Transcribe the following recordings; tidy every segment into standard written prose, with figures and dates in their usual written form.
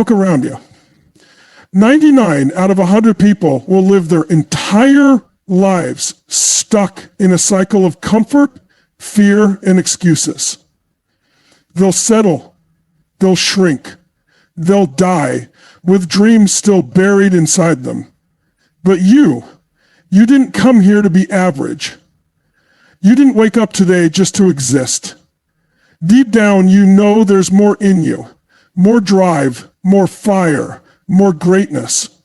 Look around you. 99 out of 100 people will live their entire lives stuck in a cycle of comfort, fear, and excuses. They'll settle, they'll shrink, they'll die with dreams still buried inside them. But you didn't come here to be average. You didn't wake up today just to exist. Deep down, you know there's more in you, more drive, more fire, more greatness.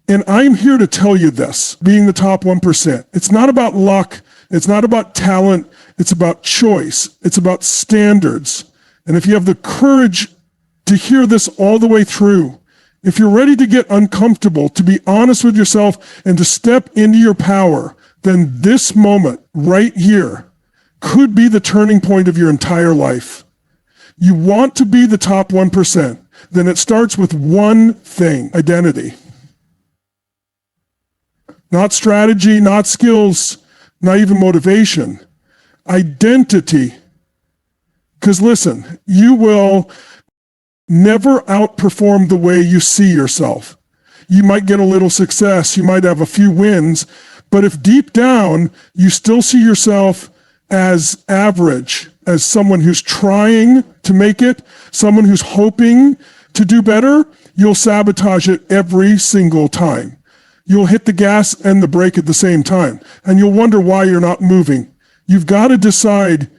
And I'm here to tell you this, being the top 1%. It's not about luck. It's not about talent. It's about choice. It's about standards. And if you have the courage to hear this all the way through, if you're ready to get uncomfortable, to be honest with yourself, and to step into your power, then this moment right here could be the turning point of your entire life. You want to be the top 1%, then it starts with one thing: identity. Not strategy, not skills, not even motivation. Identity. Because listen, you will never outperform the way you see yourself. You might get a little success, you might have a few wins, but if deep down you still see yourself as average, as someone who's trying to make it, someone who's hoping to do better, you'll sabotage it every single time. You'll hit the gas and the brake at the same time, and you'll wonder why you're not moving. You've got to decide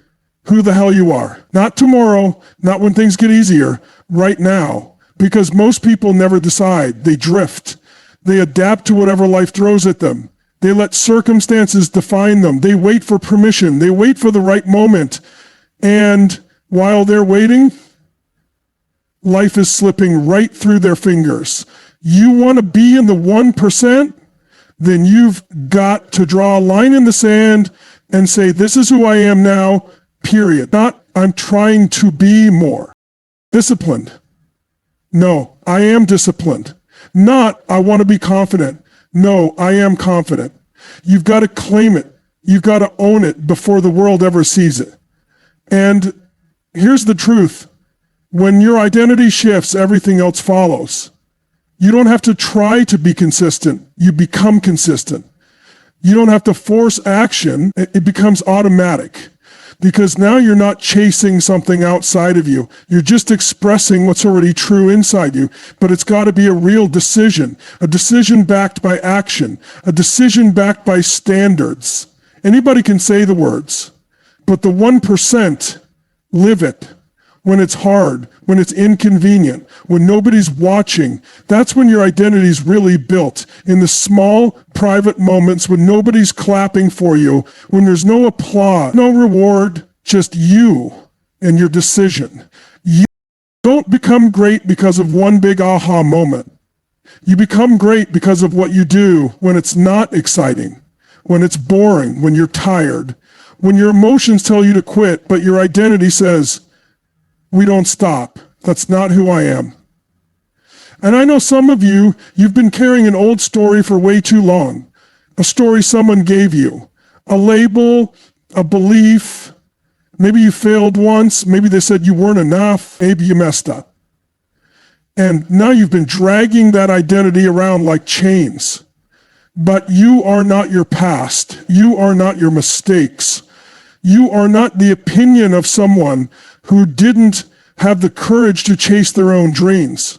who the hell you are. Not tomorrow, not when things get easier, right now. Because most people never decide. They drift. They adapt to whatever life throws at them. They let circumstances define them. They wait for permission. They wait for the right moment. And while they're waiting, life is slipping right through their fingers. You want to be in the 1%? Then you've got to draw a line in the sand and say, this is who I am now, period. Not, I'm trying to be more disciplined. No, I am disciplined. Not, I want to be confident. No, I am confident. You've got to claim it. You've got to own it before the world ever sees it. And here's the truth. When your identity shifts, everything else follows. You don't have to try to be consistent. You become consistent. You don't have to force action. It becomes automatic. Because now you're not chasing something outside of you. You're just expressing what's already true inside you. But it's got to be a real decision. A decision backed by action. A decision backed by standards. Anybody can say the words. But the 1% live it. When it's hard, when it's inconvenient, when nobody's watching, that's when your identity is really built. In the small, private moments when nobody's clapping for you, when there's no applause, no reward, just you and your decision. You don't become great because of one big aha moment. You become great because of what you do when it's not exciting, when it's boring, when you're tired, when your emotions tell you to quit, but your identity says, we don't stop. That's not who I am. And I know some of you, you've been carrying an old story for way too long. A story someone gave you. A label, a belief. Maybe you failed once. Maybe they said you weren't enough. Maybe you messed up. And now you've been dragging that identity around like chains. But you are not your past. You are not your mistakes. You are not the opinion of someone who didn't have the courage to chase their own dreams.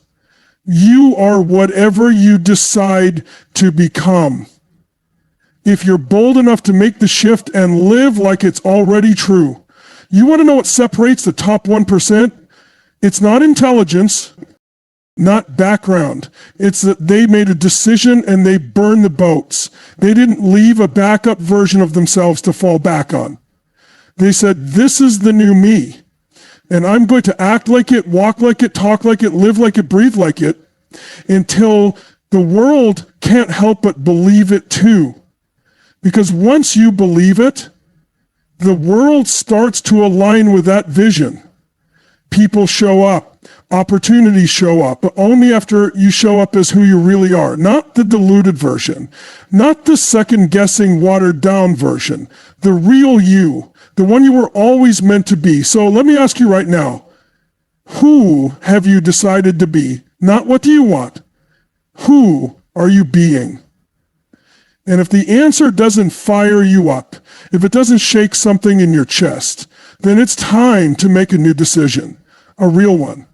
You are whatever you decide to become. If you're bold enough to make the shift and live like it's already true, you want to know what separates the top 1%? It's not intelligence, not background. It's that they made a decision and they burned the boats. They didn't leave a backup version of themselves to fall back on. They said, this is the new me. And I'm going to act like it, walk like it, talk like it, live like it, breathe like it, until the world can't help but believe it too. Because once you believe it, the world starts to align with that vision. People show up. Opportunities show up, but only after you show up as who you really are. Not the diluted version. Not the second-guessing, watered-down version. The real you. The one you were always meant to be. So let me ask you right now, who have you decided to be Not what do you want? Who are you being? And if the answer doesn't fire you up, if it doesn't shake something in your chest, then it's time to make a new decision, a real one.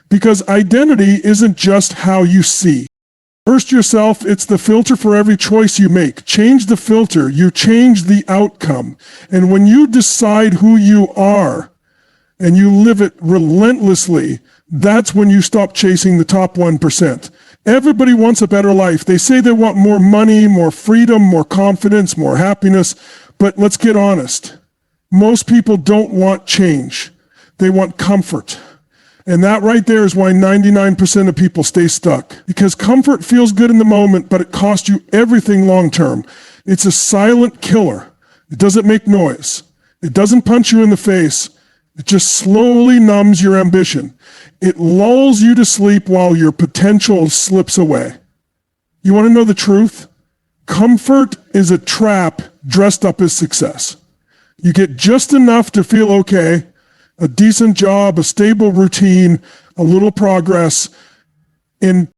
Because identity isn't just how you see. First yourself, it's the filter for every choice you make. Change the filter, you change the outcome. And when you decide who you are and you live it relentlessly, that's when you stop chasing the top 1%. Everybody wants a better life. They say they want more money, more freedom, more confidence, more happiness. But let's get honest. Most people don't want change. They want comfort. And that right there is why 99% of people stay stuck. Because comfort feels good in the moment, but it costs you everything long term. It's a silent killer. It doesn't make noise. It doesn't punch you in the face. It just slowly numbs your ambition. It lulls you to sleep while your potential slips away. You want to know the truth? Comfort is a trap dressed up as success. You get just enough to feel okay, a decent job, a stable routine, a little progress, and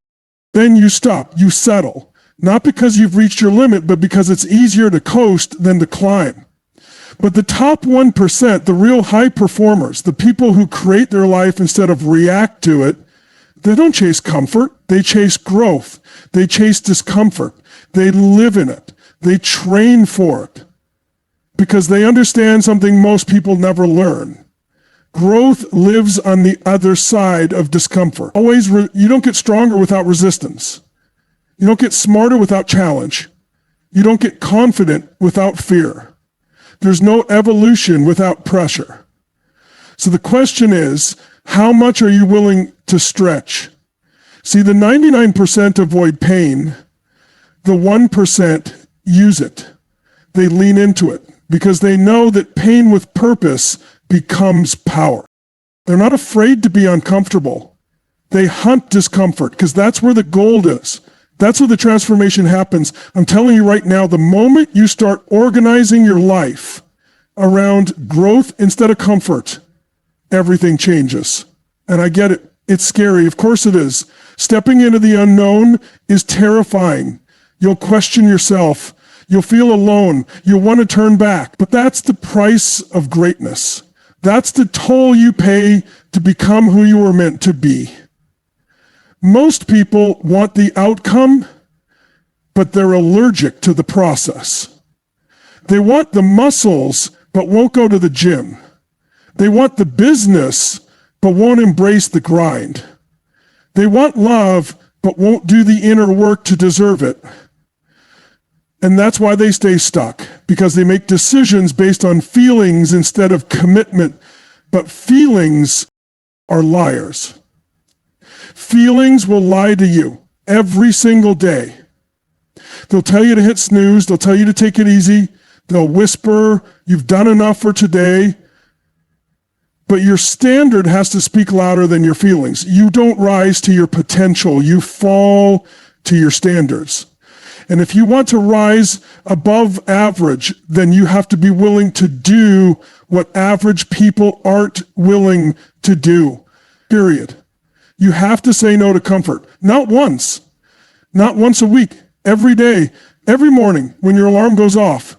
then you stop, you settle. Not because you've reached your limit, but because it's easier to coast than to climb. But the top 1%, the real high performers, the people who create their life instead of react to it, they don't chase comfort, they chase growth. They chase discomfort. They live in it. They train for it. Because they understand something most people never learn. Growth lives on the other side of discomfort. You don't get stronger without resistance. You don't get smarter without challenge. You don't get confident without fear. There's no evolution without pressure. So the question is, how much are you willing to stretch? See, the 99% avoid pain. The 1% use it. They lean into it because they know that pain with purpose becomes power. They're not afraid to be uncomfortable. They hunt discomfort because that's where the gold is. That's where the transformation happens. I'm telling you right now, the moment you start organizing your life around growth instead of comfort, everything changes. And I get it. It's scary. Of course it is. Stepping into the unknown is terrifying. You'll question yourself. You'll feel alone. You'll want to turn back. But that's the price of greatness. That's the toll you pay to become who you were meant to be. Most people want the outcome, but they're allergic to the process. They want the muscles, but won't go to the gym. They want the business, but won't embrace the grind. They want love, but won't do the inner work to deserve it. And that's why they stay stuck, because they make decisions based on feelings instead of commitment. But feelings are liars. Feelings will lie to you every single day. They'll tell you to hit snooze. They'll tell you to take it easy. They'll whisper, you've done enough for today. But your standard has to speak louder than your feelings. You don't rise to your potential. You fall to your standards. And if you want to rise above average, then you have to be willing to do what average people aren't willing to do. Period. You have to say no to comfort. Not once a week, every day, every morning when your alarm goes off.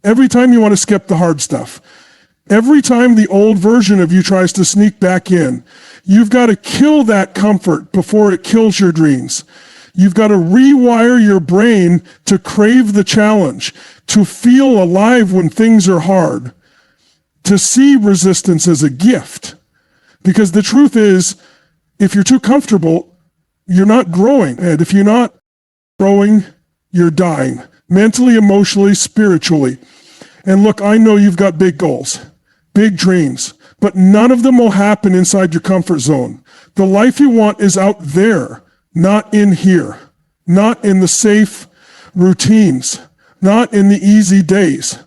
Every time you want to skip the hard stuff. Every time the old version of you tries to sneak back in. You've got to kill that comfort before it kills your dreams. You've got to rewire your brain to crave the challenge, to feel alive when things are hard, to see resistance as a gift. Because the truth is, if you're too comfortable, you're not growing. And if you're not growing, you're dying. Mentally, emotionally, spiritually. And look, I know you've got big goals, big dreams, but none of them will happen inside your comfort zone. The life you want is out there, not in here, not in the safe routines, not in the easy days.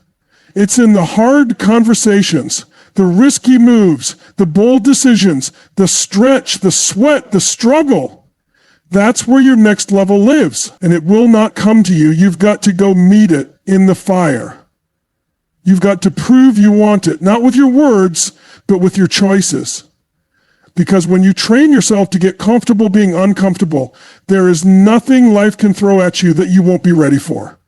It's in the hard conversations, the risky moves, the bold decisions, the stretch, the sweat, the struggle. That's where your next level lives, and it will not come to you. You've got to go meet it in the fire. You've got to prove you want it, not with your words, but with your choices. Because when you train yourself to get comfortable being uncomfortable, there is nothing life can throw at you that you won't be ready for.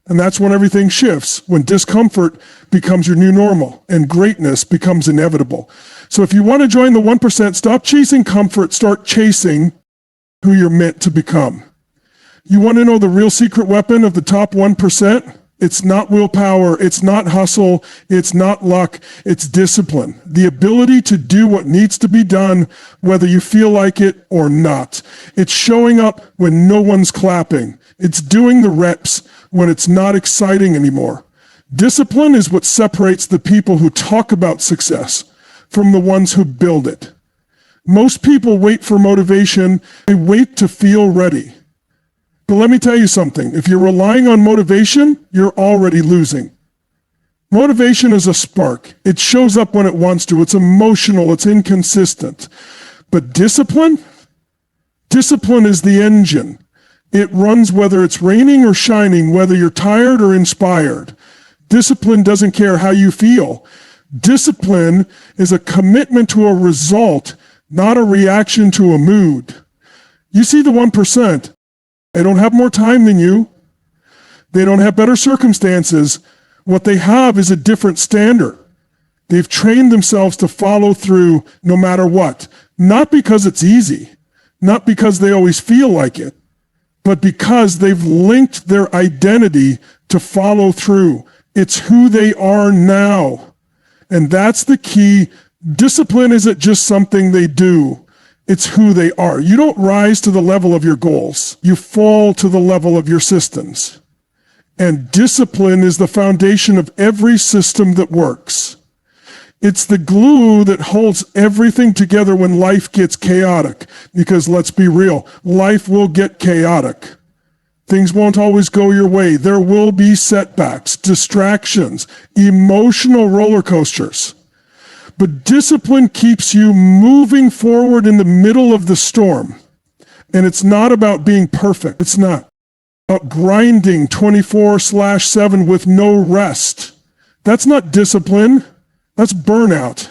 And that's when everything shifts, when discomfort becomes your new normal and greatness becomes inevitable. So if you want to join the 1%, stop chasing comfort, start chasing who you're meant to become. You want to know the real secret weapon of the top 1%? It's not willpower, it's not hustle, it's not luck, it's discipline. The ability to do what needs to be done, whether you feel like it or not. It's showing up when no one's clapping. It's doing the reps when it's not exciting anymore. Discipline is what separates the people who talk about success from the ones who build it. Most people wait for motivation, they wait to feel ready. But let me tell you something, if you're relying on motivation, you're already losing. Motivation is a spark. It shows up when it wants to. It's emotional, it's inconsistent. But discipline? Discipline is the engine. It runs whether it's raining or shining, whether you're tired or inspired. Discipline doesn't care how you feel. Discipline is a commitment to a result, not a reaction to a mood. You see the 1%. They don't have more time than you. They don't have better circumstances. What they have is a different standard. They've trained themselves to follow through no matter what. Not because it's easy, not because they always feel like it, but because they've linked their identity to follow through. It's who they are now. And that's the key. Discipline isn't just something they do. It's who they are. You don't rise to the level of your goals. You fall to the level of your systems. And discipline is the foundation of every system that works. It's the glue that holds everything together when life gets chaotic. Because let's be real, life will get chaotic. Things won't always go your way. There will be setbacks, distractions, emotional roller coasters. But discipline keeps you moving forward in the middle of the storm. And it's not about being perfect. It's not about grinding 24/7 with no rest. That's not discipline. That's burnout.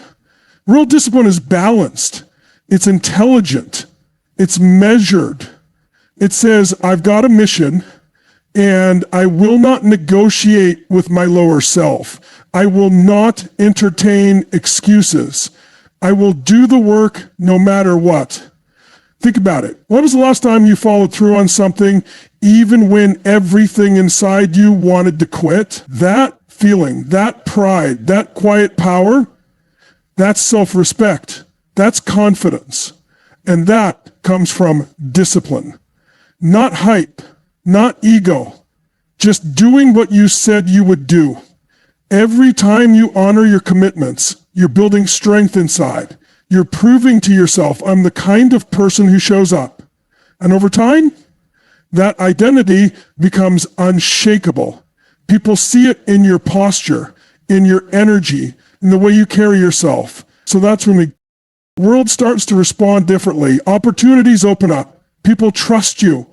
Real discipline is balanced. It's intelligent. It's measured. It says, I've got a mission, and I will not negotiate with my lower self. I will not entertain excuses. I will do the work no matter what. Think about it. When was the last time you followed through on something even when everything inside you wanted to quit? That feeling, that pride, that quiet power, that's self-respect. That's confidence. And that comes from discipline. Not hype, not ego. Just doing what you said you would do. Every time you honor your commitments, you're building strength inside. You're proving to yourself, I'm the kind of person who shows up. And over time, that identity becomes unshakable. People see it in your posture, in your energy, in the way you carry yourself. So that's when the world starts to respond differently. Opportunities open up. People trust you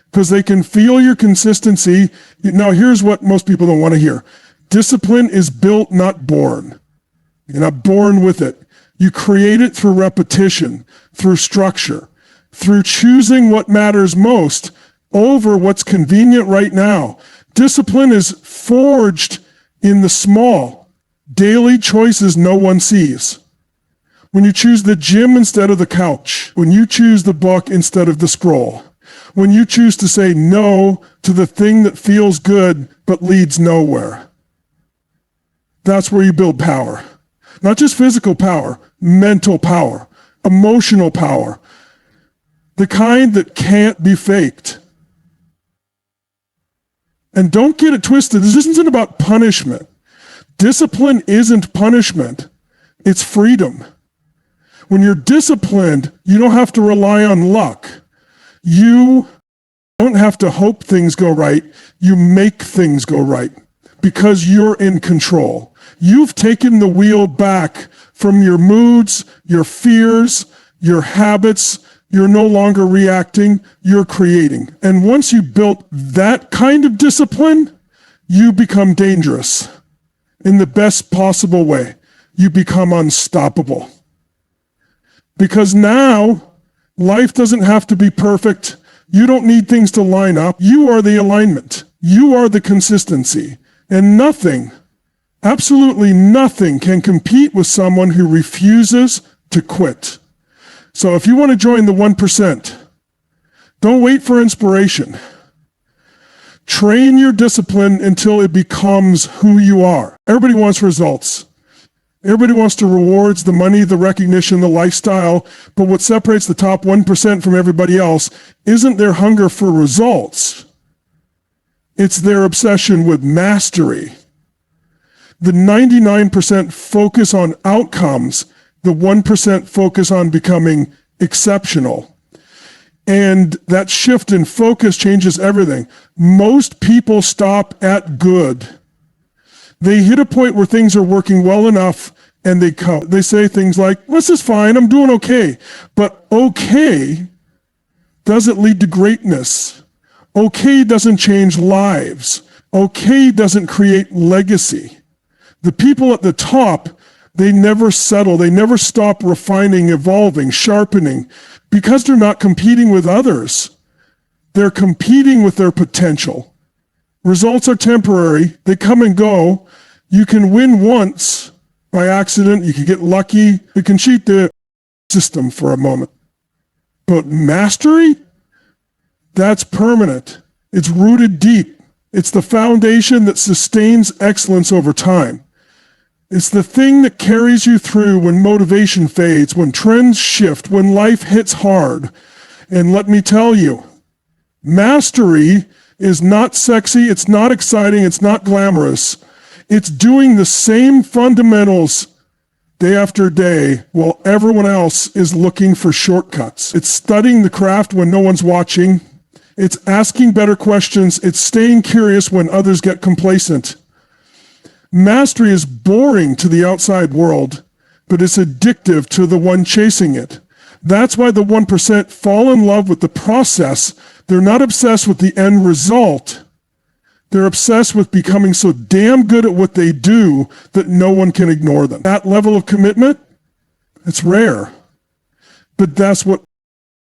because they can feel your consistency. Now, here's what most people don't want to hear. Discipline is built, not born. You're not born with it. You create it through repetition, through structure, through choosing what matters most over what's convenient right now. Discipline is forged in the small, daily choices no one sees. When you choose the gym instead of the couch, when you choose the book instead of the scroll, when you choose to say no to the thing that feels good but leads nowhere. That's where you build power. Not just physical power, mental power, emotional power. The kind that can't be faked. And don't get it twisted. This isn't about punishment. Discipline isn't punishment. It's freedom. When you're disciplined, you don't have to rely on luck. You don't have to hope things go right. You make things go right because you're in control. You've taken the wheel back from your moods, your fears, your habits. You're no longer reacting, you're creating. And once you built that kind of discipline, you become dangerous in the best possible way. You become unstoppable. Because now life doesn't have to be perfect. You don't need things to line up. You are the alignment. You are the consistency. And nothing, absolutely nothing, can compete with someone who refuses to quit. So if you want to join the 1%, don't wait for inspiration. Train your discipline until it becomes who you are. Everybody wants results. Everybody wants the rewards, the money, the recognition, the lifestyle. But what separates the top 1% from everybody else isn't their hunger for results. It's their obsession with mastery. The 99% focus on outcomes. The 1% focus on becoming exceptional. And that shift in focus changes everything. Most people stop at good. They hit a point where things are working well enough and they say things like, this is fine, I'm doing okay. But okay doesn't lead to greatness. Okay doesn't change lives. Okay doesn't create legacy. The people at the top, they never settle. They never stop refining, evolving, sharpening, because they're not competing with others. They're competing with their potential. Results are temporary. They come and go. You can win once by accident. You can get lucky. You can cheat the system for a moment. But mastery, that's permanent. It's rooted deep. It's the foundation that sustains excellence over time. It's the thing that carries you through when motivation fades, when trends shift, when life hits hard. And let me tell you, mastery is not sexy, it's not exciting, it's not glamorous. It's doing the same fundamentals day after day while everyone else is looking for shortcuts. It's studying the craft when no one's watching. It's asking better questions. It's staying curious when others get complacent. Mastery is boring to the outside world, but it's addictive to the one chasing it. That's why the 1% fall in love with the process. They're not obsessed with the end result. They're obsessed with becoming so damn good at what they do that no one can ignore them. That level of commitment, it's rare. But that's what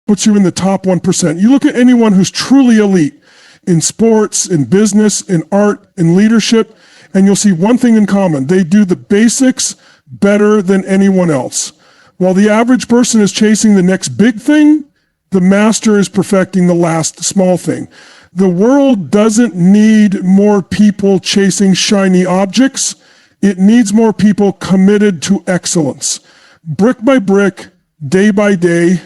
puts you in the top 1%. You look at anyone who's truly elite in sports, in business, in art, in leadership, and you'll see one thing in common. They do the basics better than anyone else. While the average person is chasing the next big thing, the master is perfecting the last small thing. The world doesn't need more people chasing shiny objects. It needs more people committed to excellence. Brick by brick, day by day.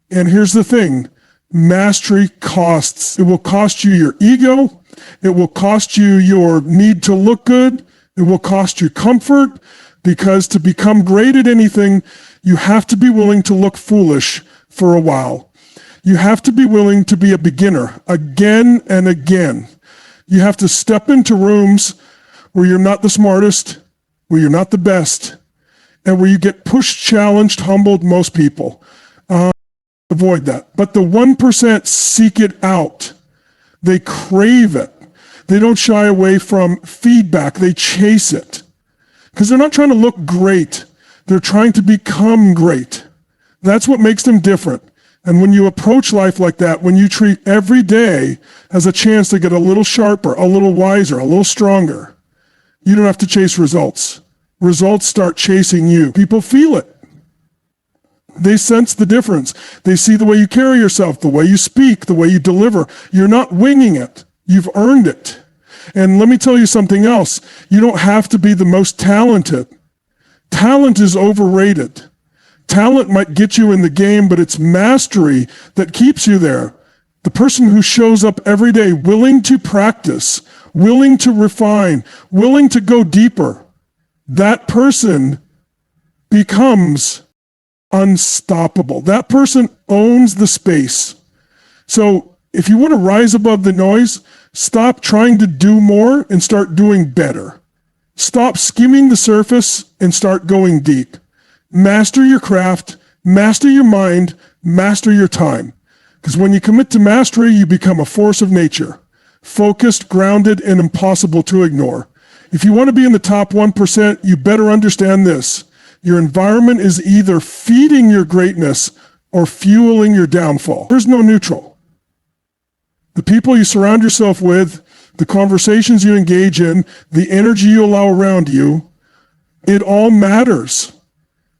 And here's the thing. Mastery costs. It will cost you your ego. It will cost you your need to look good. It will cost you comfort, because to become great at anything, you have to be willing to look foolish for a while. You have to be willing to be a beginner again and again. You have to step into rooms where you're not the smartest, where you're not the best, and where you get pushed, challenged, humbled. Most people avoid that. But the 1% seek it out. They crave it. They don't shy away from feedback. They chase it. Because they're not trying to look great. They're trying to become great. That's what makes them different. And when you approach life like that, when you treat every day as a chance to get a little sharper, a little wiser, a little stronger, you don't have to chase results. Results start chasing you. People feel it. They sense the difference. They see the way you carry yourself, the way you speak, the way you deliver. You're not winging it. You've earned it. And let me tell you something else. You don't have to be the most talented. Talent is overrated. Talent might get you in the game, but it's mastery that keeps you there. The person who shows up every day willing to practice, willing to refine, willing to go deeper, that person becomes unstoppable. That person owns the space. So if you want to rise above the noise, stop trying to do more and start doing better. Stop skimming the surface and start going deep. Master your craft, master your mind, master your time. Because when you commit to mastery, you become a force of nature, focused, grounded, and impossible to ignore. If you want to be in the top 1%, you better understand this. Your environment is either feeding your greatness or fueling your downfall. There's no neutral. The people you surround yourself with, the conversations you engage in, the energy you allow around you, it all matters.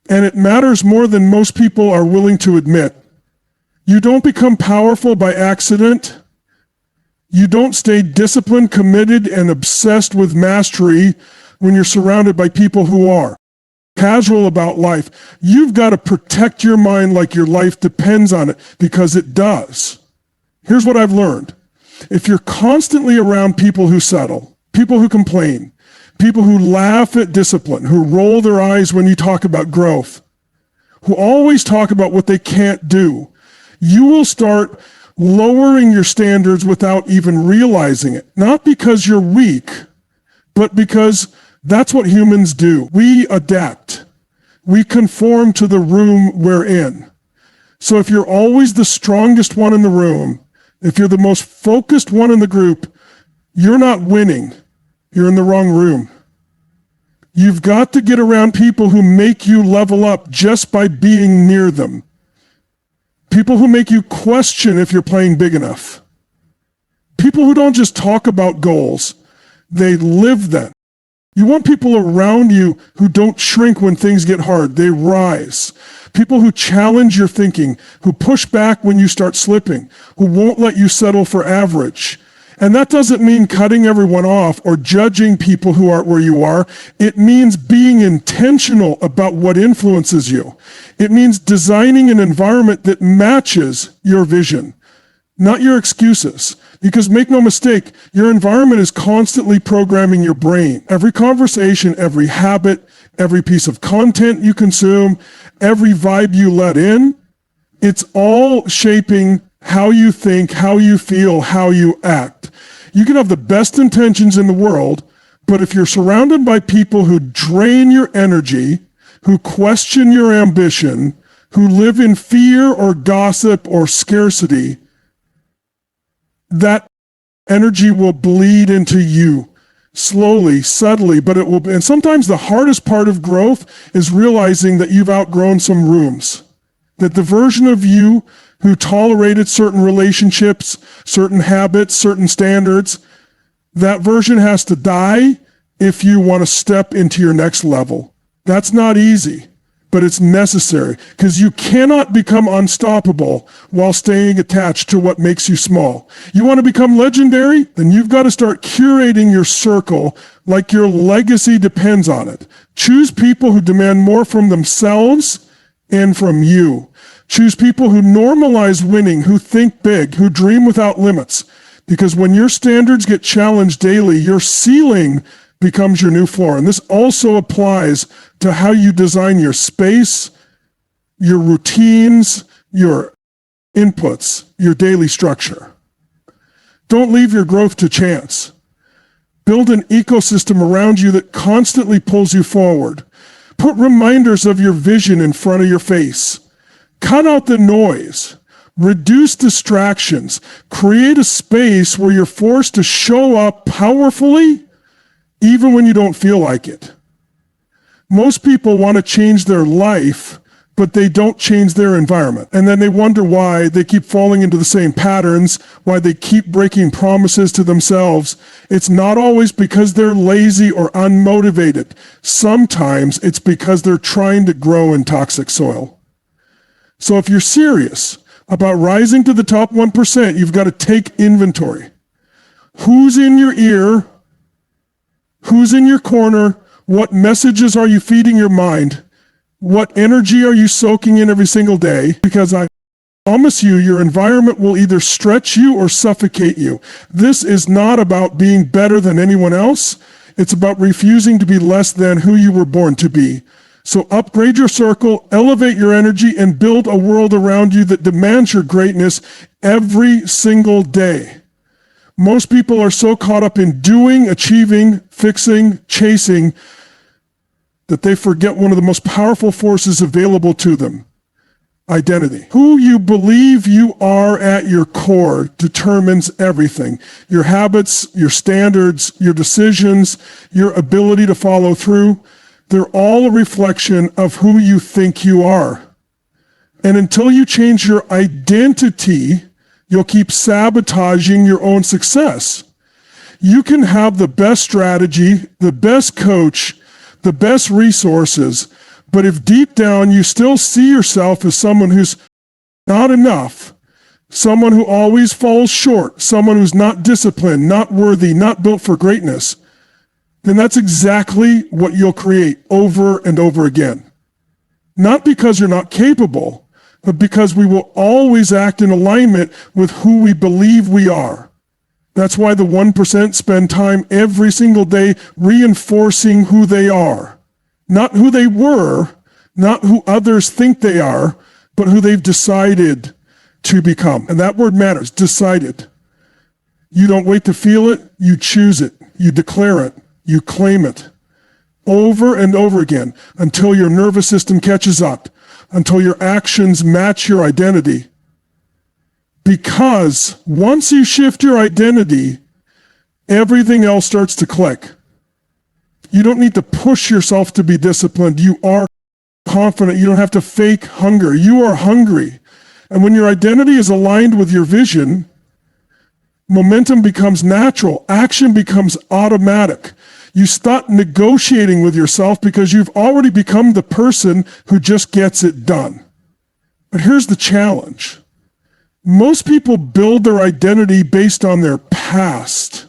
And it matters more than most people are willing to admit. You don't become powerful by accident. You don't stay disciplined, committed, and obsessed with mastery when you're surrounded by people who are casual about life. You've got to protect your mind like your life depends on it, because it does. Here's what I've learned. If you're constantly around people who settle, people who complain, people who laugh at discipline, who roll their eyes when you talk about growth, who always talk about what they can't do, you will start lowering your standards without even realizing it. Not because you're weak, but because that's what humans do. We adapt. We conform to the room we're in. So if you're always the strongest one in the room, if you're the most focused one in the group, you're not winning. You're in the wrong room. You've got to get around people who make you level up just by being near them. People who make you question if you're playing big enough. People who don't just talk about goals, they live them. You want people around you who don't shrink when things get hard, they rise. People who challenge your thinking, who push back when you start slipping, who won't let you settle for average. And that doesn't mean cutting everyone off or judging people who aren't where you are. It means being intentional about what influences you. It means designing an environment that matches your vision, not your excuses. Because make no mistake, your environment is constantly programming your brain. Every conversation, every habit, every piece of content you consume, every vibe you let in, it's all shaping how you think, how you feel, how you act. You can have the best intentions in the world, but if you're surrounded by people who drain your energy, who question your ambition, who live in fear or gossip or scarcity, that energy will bleed into you slowly, subtly, but it will. And sometimes the hardest part of growth is realizing that you've outgrown some rooms, that the version of you who tolerated certain relationships, certain habits, certain standards, that version has to die if you want to step into your next level. That's not easy, but it's necessary, because you cannot become unstoppable while staying attached to what makes you small. You want to become legendary? Then you've got to start curating your circle like your legacy depends on it. Choose people who demand more from themselves and from you. Choose people who normalize winning, who think big, who dream without limits. Because when your standards get challenged daily, your ceiling becomes your new floor. And this also applies to how you design your space, your routines, your inputs, your daily structure. Don't leave your growth to chance. Build an ecosystem around you that constantly pulls you forward. Put reminders of your vision in front of your face. Cut out the noise. Reduce distractions. Create a space where you're forced to show up powerfully even when you don't feel like it. Most people want to change their life, but they don't change their environment. And then they wonder why they keep falling into the same patterns, why they keep breaking promises to themselves. It's not always because they're lazy or unmotivated. Sometimes it's because they're trying to grow in toxic soil. So if you're serious about rising to the top 1%, you've got to take inventory. Who's in your ear? Who's in your corner? What messages are you feeding your mind? What energy are you soaking in every single day? Because I promise you, your environment will either stretch you or suffocate you. This is not about being better than anyone else. It's about refusing to be less than who you were born to be. So upgrade your circle, elevate your energy, and build a world around you that demands your greatness every single day. Most people are so caught up in doing, achieving, fixing, chasing, that they forget one of the most powerful forces available to them: identity. Who you believe you are at your core determines everything. Your habits, your standards, your decisions, your ability to follow through. They're all a reflection of who you think you are. And until you change your identity, you'll keep sabotaging your own success. You can have the best strategy, the best coach, the best resources, but if deep down you still see yourself as someone who's not enough, someone who always falls short, someone who's not disciplined, not worthy, not built for greatness, then that's exactly what you'll create over and over again. Not because you're not capable, but because we will always act in alignment with who we believe we are. That's why the 1% spend time every single day reinforcing who they are. Not who they were, not who others think they are, but who they've decided to become. And that word matters, decided. You don't wait to feel it, you choose it, you declare it, you claim it. Over and over again, until your nervous system catches up, until your actions match your identity. Because once you shift your identity, everything else starts to click. You don't need to push yourself to be disciplined. You are confident. You don't have to fake hunger. You are hungry. And when your identity is aligned with your vision, momentum becomes natural. Action becomes automatic. You stop negotiating with yourself because you've already become the person who just gets it done. But here's the challenge. Most people build their identity based on their past.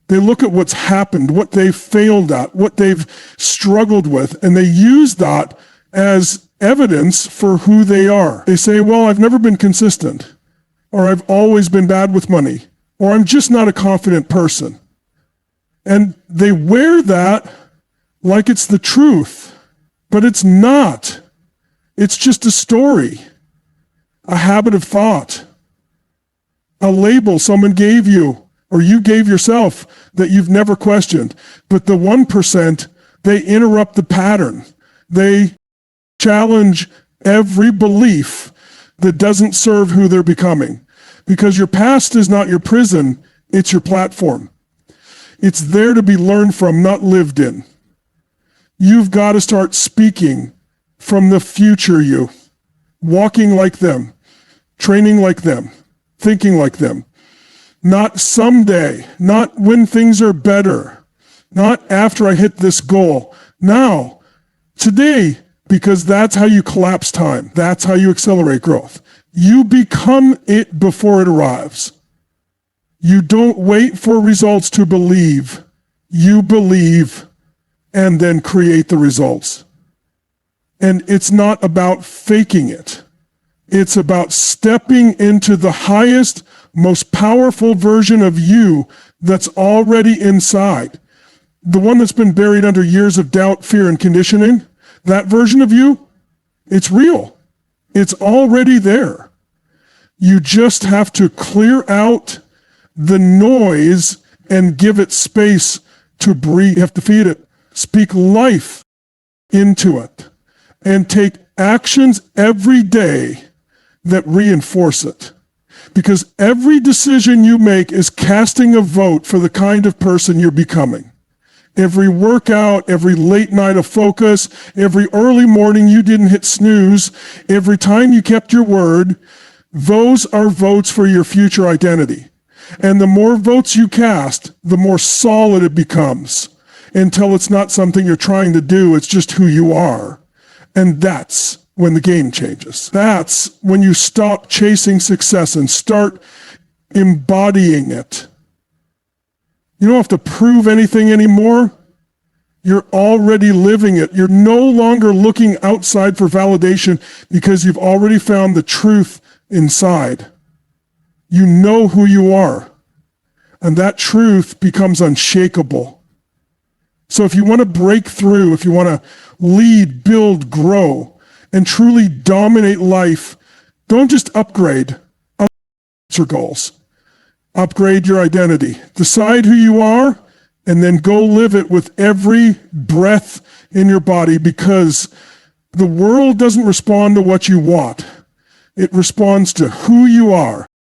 They look at what's happened, what they've failed at, what they've struggled with, and they use that as evidence for who they are. They say, well, I've never been consistent, or I've always been bad with money, or I'm just not a confident person. And they wear that like it's the truth, but it's not. It's just a story, a habit of thought, a label someone gave you or you gave yourself that you've never questioned. But the 1%, they interrupt the pattern. They challenge every belief that doesn't serve who they're becoming. Because your past is not your prison, it's your platform. It's there to be learned from, not lived in. You've got to start speaking from the future you, walking like them, training like them, thinking like them. Not someday, not when things are better, not after I hit this goal. Now, today, because that's how you collapse time. That's how you accelerate growth. You become it before it arrives. You don't wait for results to believe. You believe and then create the results. And it's not about faking it. It's about stepping into the highest, most powerful version of you that's already inside. The one that's been buried under years of doubt, fear, and conditioning, that version of you, it's real. It's already there. You just have to clear out the noise and give it space to breathe. You have to feed it. Speak life into it. And take actions every day that reinforce it. Because every decision you make is casting a vote for the kind of person you're becoming. Every workout, every late night of focus, every early morning you didn't hit snooze, every time you kept your word, those are votes for your future identity. And the more votes you cast, the more solid it becomes, until it's not something you're trying to do, it's just who you are. And that's when the game changes. That's when you stop chasing success and start embodying it. You don't have to prove anything anymore. You're already living it. You're no longer looking outside for validation because you've already found the truth inside. You know who you are. And that truth becomes unshakable. So if you want to break through, if you want to lead, build, grow, and truly dominate life, don't just upgrade your goals. Upgrade your identity. Decide who you are, and then go live it with every breath in your body, because the world doesn't respond to what you want. It responds to who you are.